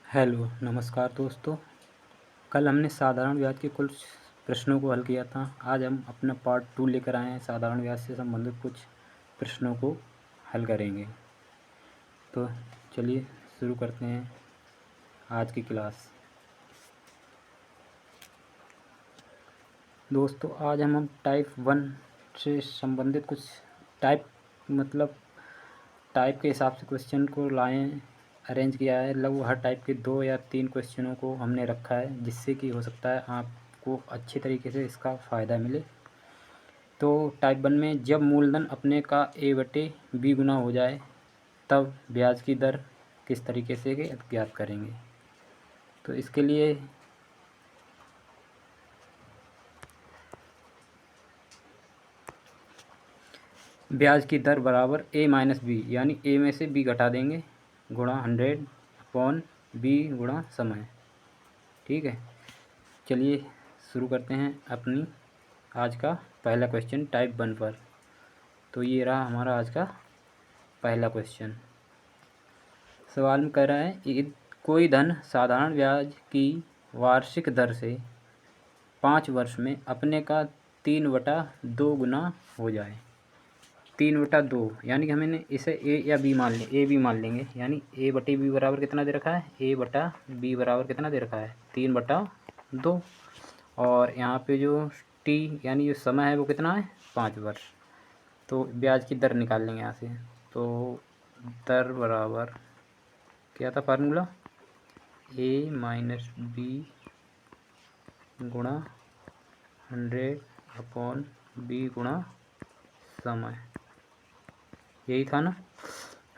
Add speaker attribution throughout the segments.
Speaker 1: Hello नमस्कार दोस्तों। कल हमने साधारण ब्याज के कुछ प्रश्नों को हल किया था। आज हम अपना पार्ट 2 लेकर आए हैं। साधारण ब्याज से संबंधित कुछ प्रश्नों को हल करेंगे। तो चलिए शुरू करते हैं आज की क्लास। दोस्तों आज हम टाइप 1 से संबंधित कुछ टाइप के हिसाब से क्वेश्चन को लाएँ अरेंज किया है। लगभग हर टाइप के 2 या 3 क्वेश्चनों को हमने रखा है, जिससे कि हो सकता है आपको अच्छे तरीके से इसका फ़ायदा मिले। तो टाइप 1 में जब मूलधन अपने का a/b गुना हो जाए तब ब्याज की दर किस तरीके से ज्ञात करेंगे। तो इसके लिए ब्याज की दर बराबर a माइनस बी, यानी a में से b घटा देंगे, गुणा 100/b गुणा समय। ठीक है, चलिए शुरू करते हैं अपनी आज का पहला क्वेश्चन टाइप 1 पर। तो ये रहा हमारा आज का पहला क्वेश्चन। सवाल में कह रहा है कि कोई धन साधारण ब्याज की वार्षिक दर से 5 वर्ष में अपने का 3/2 गुना हो जाए। 3/2 यानी कि हमें इसे ए या बी मान लें, ए बी मान लेंगे, यानी a/b बराबर कितना दे रखा है, a/b बराबर कितना दे रखा है 3/2। और यहाँ पे जो t यानी जो समय है वो कितना है 5 वर्ष। तो ब्याज की दर निकाल लेंगे यहाँ से। तो दर बराबर क्या था फार्मूला, a माइनस बी गुणा 100/b गुणा समय, यही था ना।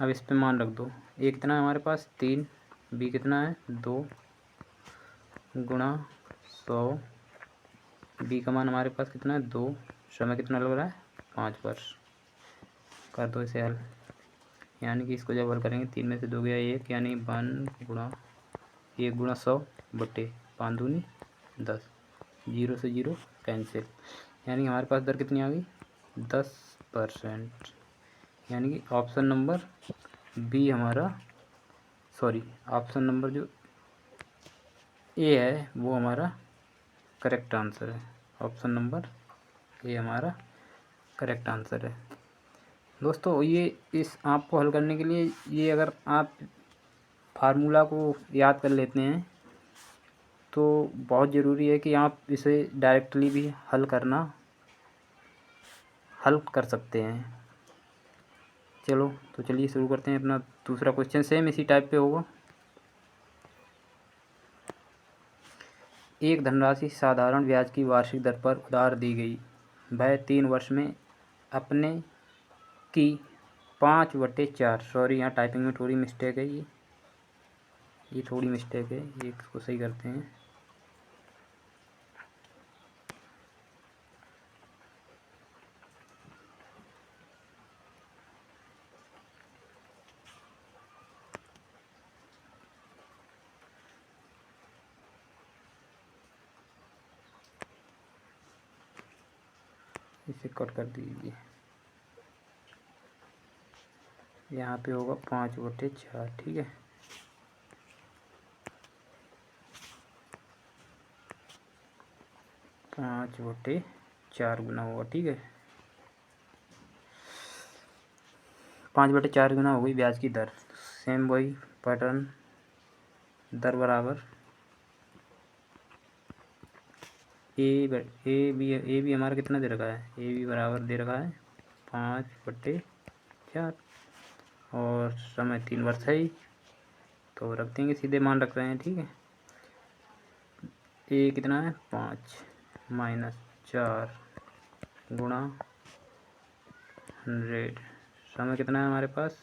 Speaker 1: अब इस पे मान रख दो, a कितना है हमारे पास 3, b कितना है 2 गुणा 100, b का मान हमारे पास कितना है 2, समय कितना लग रहा है 5 वर्ष। कर दो इसे हल, यानी कि इसको जब हल करेंगे 3 में से 2 गया 1, यानी 1 गुणा 1 गुणा 100 बटे 5 दूनी 10, 0 से 0 कैंसिल, यानी हमारे पास दर कितनी आ गई 10%। यानी कि ऑप्शन नंबर बी हमारा, ऑप्शन नंबर जो ए है वो हमारा करेक्ट आंसर है। ऑप्शन नंबर ए हमारा करेक्ट आंसर है। दोस्तों ये इस आपको हल करने के लिए ये अगर आप फार्मूला को याद कर लेते हैं तो बहुत ज़रूरी है कि आप इसे डायरेक्टली भी हल कर सकते हैं। चलो तो चलिए शुरू करते हैं अपना दूसरा क्वेश्चन, सेम इसी टाइप पे होगा। एक धनराशि साधारण ब्याज की वार्षिक दर पर उधार दी गई, वह 3 वर्ष में अपने की 5/4, सॉरी यहाँ टाइपिंग में थोड़ी मिस्टेक है, ये थोड़ी मिस्टेक है, ये इसको सही करते हैं। इसे कट कर दीजिए, यहाँ पे होगा 5/4। ठीक है, 5/4 गुना होगा। ठीक है, 5/4 गुना हो गई ब्याज की दर। सेम वही पैटर्न, दर बराबर ए बी हमारा कितना दे रखा है, ए बी बराबर दे रखा है 5/4 और समय 3 वर्ष है ही, तो रख देंगे, सीधे मान रख रहे हैं। ठीक है, ए कितना है 5 माइनस 4 गुणा 100, समय कितना है हमारे पास,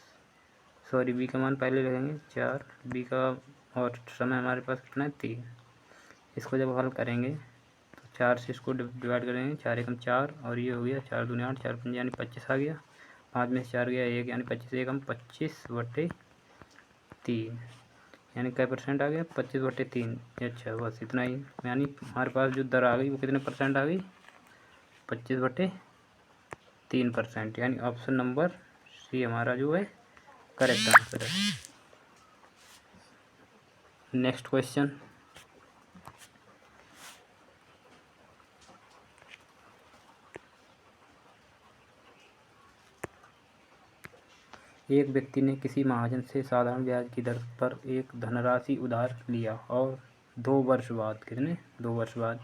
Speaker 1: सॉरी बी का मान पहले लगेंगे 4, बी का और समय हमारे पास कितना है 3। इसको जब हल करेंगे तो 4 से इसको डिवाइड करेंगे, 4 एकम 4 और ये हो गया 4 दूनी 8, 4 पंजे यानी 25 आ गया, 5 में से 4 गया 1, यानी 25 एकम 25/3, यानी क्या परसेंट आ गया 25/3। अच्छा बस इतना ही, यानी हमारे पास जो दर आ गई वो कितने परसेंट आ गई 25/3%, यानी ऑप्शन नंबर सी हमारा जो है करेक्ट आंसर है। नेक्स्ट क्वेश्चन, एक व्यक्ति ने किसी महाजन से साधारण ब्याज की दर पर एक धनराशि उधार लिया और 2 वर्ष बाद, कितने 2 वर्ष बाद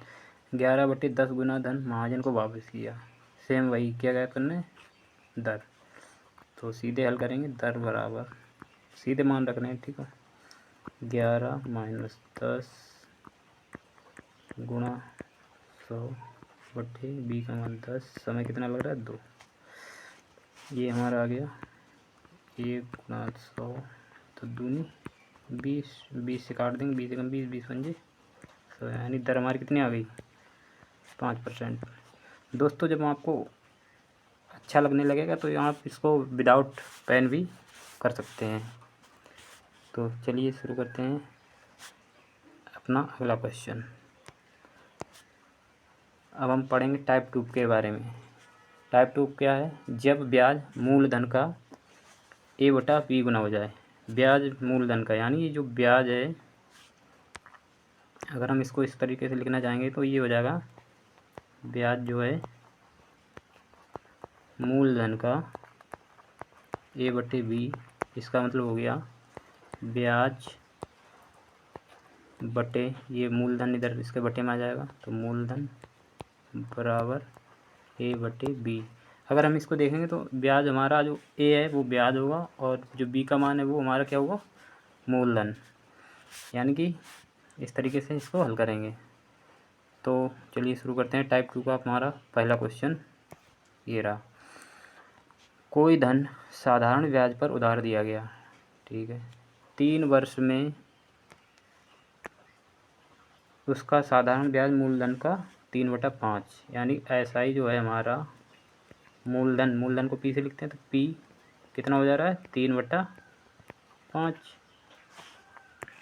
Speaker 1: 11/10 गुना धन महाजन को वापस किया। सेम वही क्या करना है, दर। तो सीधे हल करेंगे, दर बराबर सीधे मान रखने हैं, ठीक है। 11 माइनस 10 गुणा 100/b का मान 10, समय कितना लग रहा है 2। ये हमारा आ गया 1 गुणा 100 तो दूनी 20, 20 से काट देंगे, 20 एकम 20, 20 पंजे 100, यानी दर हमारी कितनी आ गई 5%। दोस्तों जब आपको अच्छा लगने लगेगा तो आप इसको विदाउट पेन भी कर सकते हैं। तो चलिए शुरू करते हैं अपना अगला क्वेश्चन। अब हम पढ़ेंगे टाइप 2 के बारे में। टाइप 2 क्या है, जब ब्याज मूलधन का a/b गुना हो जाए। ब्याज मूलधन का यानी ये जो ब्याज है, अगर हम इसको इस तरीके से लिखना चाहेंगे तो ये हो जाएगा ब्याज जो है मूलधन का a/b, इसका मतलब हो गया ब्याज बटे ये मूलधन इधर इसके बटे में आ जाएगा, तो मूलधन बराबर a/b। अगर हम इसको देखेंगे तो ब्याज हमारा जो a है वो ब्याज होगा और जो b का मान है वो हमारा क्या होगा, मूलधन। यानी कि इस तरीके से इसको हल करेंगे। तो चलिए शुरू करते हैं। टाइप 2 का हमारा पहला क्वेश्चन ये रहा। कोई धन साधारण ब्याज पर उधार दिया गया, ठीक है, 3 वर्ष में उसका साधारण ब्याज मूलधन का 3/5, यानी ऐसा ही जो है हमारा मूलधन को पी से लिखते हैं, तो पी कितना हो जा रहा है 3/5,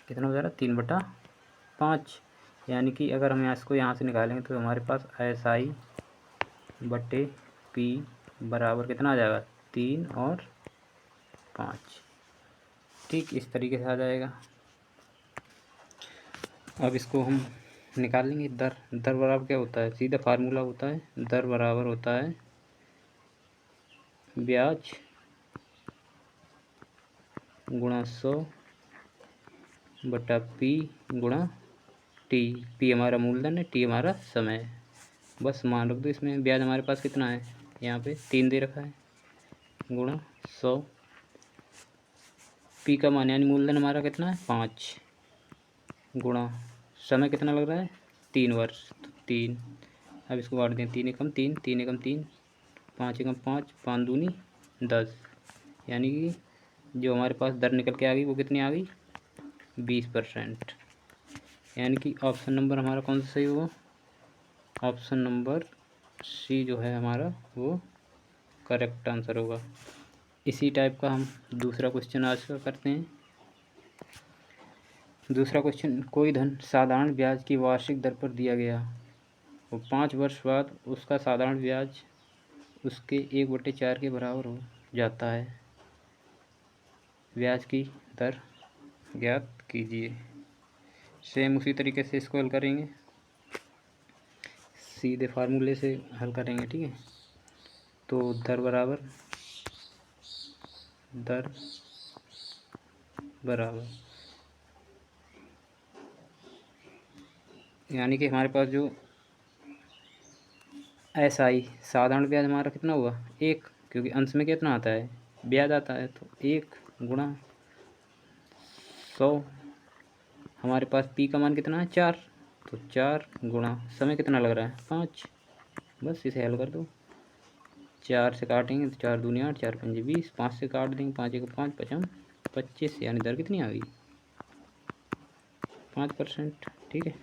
Speaker 1: कितना हो जा रहा है 3/5। यानी कि अगर हम इसको यहाँ से निकालेंगे तो हमारे पास SI बटे P बराबर कितना आ जाएगा 3 और 5, ठीक इस तरीके से आ जाएगा। अब इसको हम निकाल लेंगे। दर बराबर क्या होता है, सीधा फार्मूला होता है, दर बराबर होता है ब्याज गुणा 100 बटा P गुणा T। P हमारा मूलधन है, T हमारा समय है। बस मान रख दो इसमें, ब्याज हमारे पास कितना है, यहाँ पे 3 दे रखा है, गुणा 100, P का मान यानी मूलधन हमारा कितना है 5, गुणा समय कितना लग रहा है 3 वर्ष, तो 3। अब इसको काट दें, 3 एकम 3, 3 एकम 3, 5 एकम 5, 5 दूनी 10, यानी कि जो हमारे पास दर निकल के आ गई वो कितनी आ गई 20%। यानी कि ऑप्शन नंबर हमारा कौन सा सही होगा, ऑप्शन नंबर सी जो है हमारा वो करेक्ट आंसर होगा। इसी टाइप का हम दूसरा क्वेश्चन आज का करते हैं। दूसरा क्वेश्चन, कोई धन साधारण ब्याज की वार्षिक दर पर दिया गया और 5 वर्ष बाद उसका साधारण ब्याज उसके 1/4 के बराबर हो जाता है। ब्याज की दर ज्ञात कीजिए। सेम उसी तरीके से इसको हल करेंगे, सीधे फार्मूले से हल करेंगे, ठीक है। तो दर बराबर यानी कि हमारे पास जो SI साधारण ब्याज हमारा कितना हुआ 1, क्योंकि अंश में कितना आता है ब्याज आता है, तो 1 गुणा 100, हमारे पास P का मान कितना है 4, तो 4 गुणा समय कितना लग रहा है 5। बस इसे हल कर दो, 4 से काटेंगे तो 4 दूनी 8, 4 पंजे 20, 5 से काट देंगे, 5 एक 5, 5 25, यानी दर कितनी आ गई 5%, ठीक है।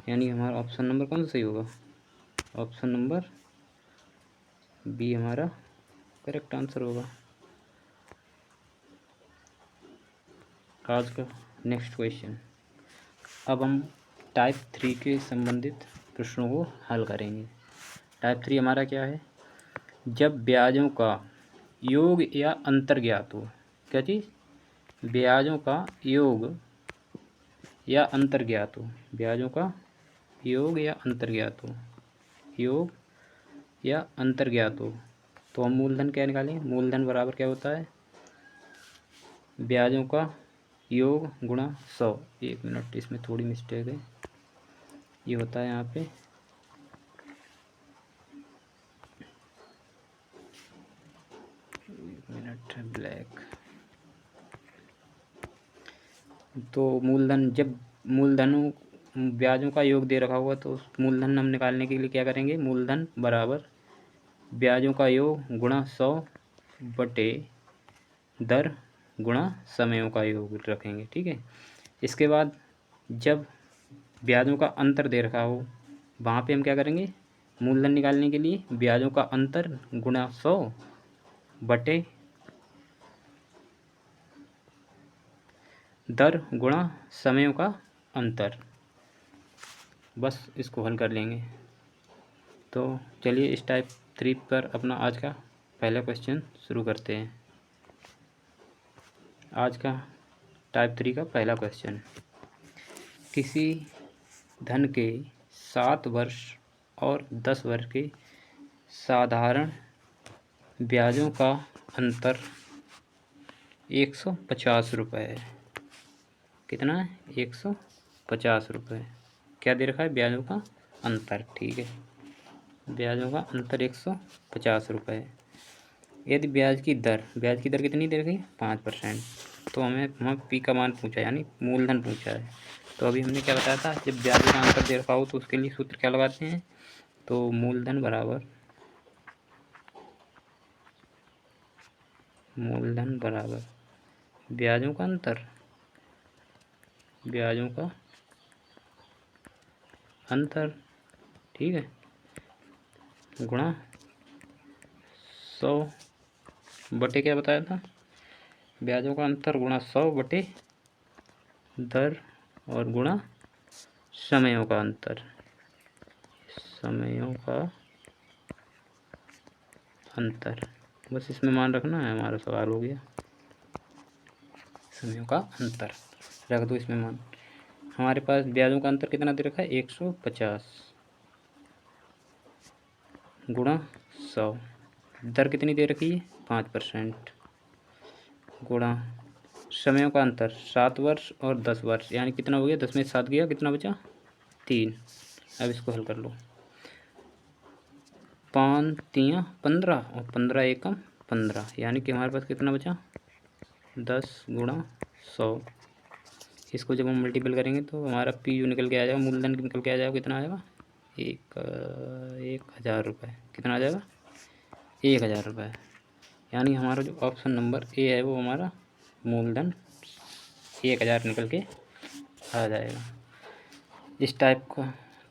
Speaker 1: यानी हमारा ऑप्शन नंबर कौन सा सही होगा, ऑप्शन नंबर बी हमारा करेक्ट आंसर होगा। आज का नेक्स्ट क्वेश्चन, अब हम टाइप 3 के संबंधित प्रश्नों को हल करेंगे। टाइप 3 हमारा क्या है, जब ब्याजों का योग या अंतर ज्ञात हो। क्या चीज़, ब्याजों का योग या अंतर ज्ञात हो, ब्याजों का योग या अंतर ज्ञात हो, योग या अंतर ज्ञात हो, तो हम मूलधन क्या निकालेंगे? मूलधन बराबर क्या होता है? ब्याजों का योग गुणा 100। 1 मिनट, इसमें थोड़ी मिस्टेक है, ये होता है यहाँ पे 1 मिनट ब्लैक। तो मूलधन, जब मूलधनों ब्याजों का योग दे रखा होगा तो उस मूलधन हम निकालने के लिए क्या करेंगे? मूलधन बराबर ब्याजों का योग गुणा 100 बटे दर गुणा समयों का योग रखेंगे, ठीक है। इसके बाद जब ब्याजों का अंतर दे रखा हो, वहाँ पे हम क्या करेंगे? मूलधन निकालने के लिए ब्याजों का अंतर गुणा 100 बटे दर गुणा समयों का अंतर, बस इसको हल कर लेंगे। तो चलिए इस टाइप 3 पर अपना आज का पहला क्वेश्चन शुरू करते हैं। आज का टाइप 3 का पहला क्वेश्चन, किसी धन के 7 वर्ष और 10 वर्ष के साधारण ब्याजों का अंतर 150 रुपये है। कितना है? 150 रुपये। क्या दे रखा है? ब्याजों का अंतर, ठीक है। ब्याजों का अंतर 150 रुपये। यदि ब्याज की दर कितनी दे रखी है? 5%। तो हमें पी का मान पूछा, यानी मूलधन पूछा है। तो अभी हमने क्या बताया था, जब ब्याज का अंतर दे रखा हो तो उसके लिए सूत्र क्या लगाते हैं? तो मूलधन बराबर ब्याजों का अंतर, ठीक है, गुणा 100 बटे क्या बताया था? ब्याजों का अंतर गुणा 100 बटे दर और गुणा समयों का अंतर, बस इसमें मान रखना है, हमारा सवाल हो गया। समयों का अंतर रख दो इसमें मान। हमारे पास ब्याजों का अंतर कितना दे रखा है? 150 गुणा 100, दर कितनी दे रखी है? 5%, गुणा समयों का अंतर 7 वर्ष और 10 वर्ष, यानी कितना हो गया? 10 में 7 गया, कितना बचा? 3। अब इसको हल कर लो। 5 3 15 और 15 एकम 15, यानी कि हमारे पास कितना बचा? 10 गुणा 100। इसको जब हम मल्टीपल करेंगे तो हमारा पी जो निकल के आ जाएगा, मूलधन निकल के आ जाएगा, कितना आएगा? 1000 रुपये। कितना आ जाएगा? 1000 रुपये। यानी हमारा जो ऑप्शन नंबर ए है वो हमारा मूलधन 1000 निकल के आ जाएगा। इस टाइप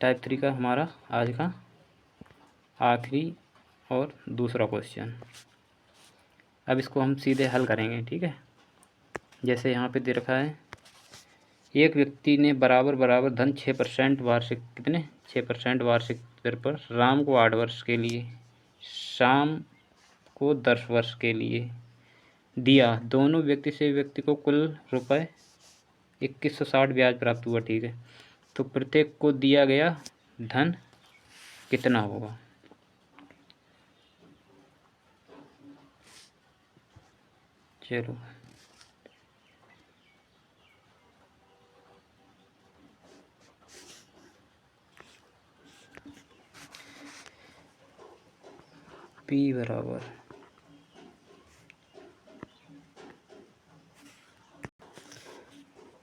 Speaker 1: 3 का हमारा आज का आखिरी और दूसरा क्वेश्चन। अब इसको हम सीधे हल करेंगे, ठीक है। जैसे यहाँ पे दे रखा है, एक व्यक्ति ने बराबर धन 6% वार्षिक, कितने? 6% वार्षिक दर पर राम को 8 वर्ष के लिए, शाम को 10 वर्ष के लिए दिया। दोनों व्यक्ति से व्यक्ति को कुल रुपये 2160 ब्याज प्राप्त हुआ, ठीक है। तो प्रत्येक को दिया गया धन कितना होगा? चलो P बराबर,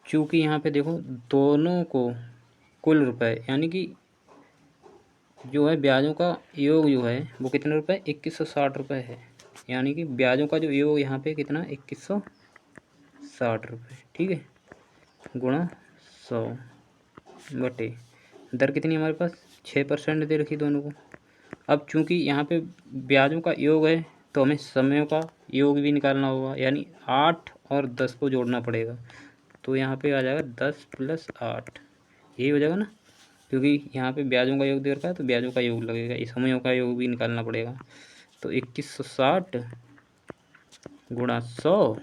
Speaker 1: चूँकि यहाँ पे देखो दोनों को कुल रुपए, यानी कि जो है ब्याजों का योग जो है वो कितने रुपए? 2160 रुपये है। यानी कि ब्याजों का जो योग यहाँ पे कितना? 2160 रुपये, ठीक है, गुणा 100 बटे दर कितनी हमारे पास? 6% दे रखी दोनों को। अब चूंकि यहाँ पे ब्याजों का योग है तो हमें समयों का योग भी निकालना होगा, यानी 8 और 10 को जोड़ना पड़ेगा। तो यहाँ पे आ जाएगा 10 + 8, यही हो जाएगा ना, क्योंकि यहाँ पे ब्याजों का योग दे रखा है तो ब्याजों का योग लगेगा, इस समयों का योग भी निकालना पड़ेगा। तो 2160 गुणा 100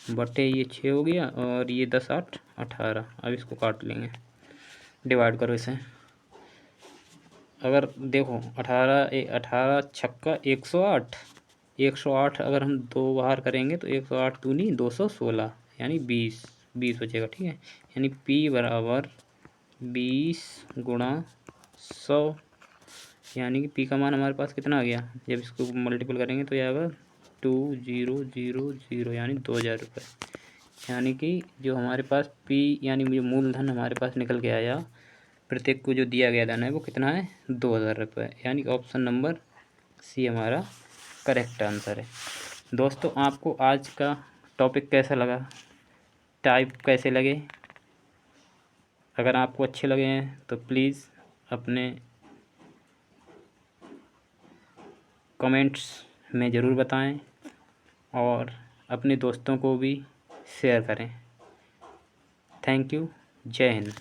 Speaker 1: बटे ये 6 हो गया और ये 10 8 18। अब इसको काट लेंगे, डिवाइड करो इसे। अगर देखो 18 छक्का 108, 108 अगर हम 2 बाहर करेंगे तो 108 दूनी 216 यानी 20 बचेगा। ठीक है, यानी P बराबर 20 गुणा 100, यानी कि P का मान हमारे पास कितना आ गया, जब इसको मल्टीपल करेंगे तो यह आएगा 2000 यानी 2000 रुपये। यानी कि जो हमारे पास P यानी जो मूलधन हमारे पास निकल के आया, प्रत्येक को जो दिया गया धन है वो कितना है, 2000 रुपये। यानी कि ऑप्शन नंबर सी हमारा करेक्ट आंसर है। दोस्तों आपको आज का टॉपिक कैसा लगा, टाइप कैसे लगे? अगर आपको अच्छे लगे हैं तो प्लीज़ अपने कमेंट्स में ज़रूर बताएं और अपने दोस्तों को भी शेयर करें। Thank you. जय हिंद।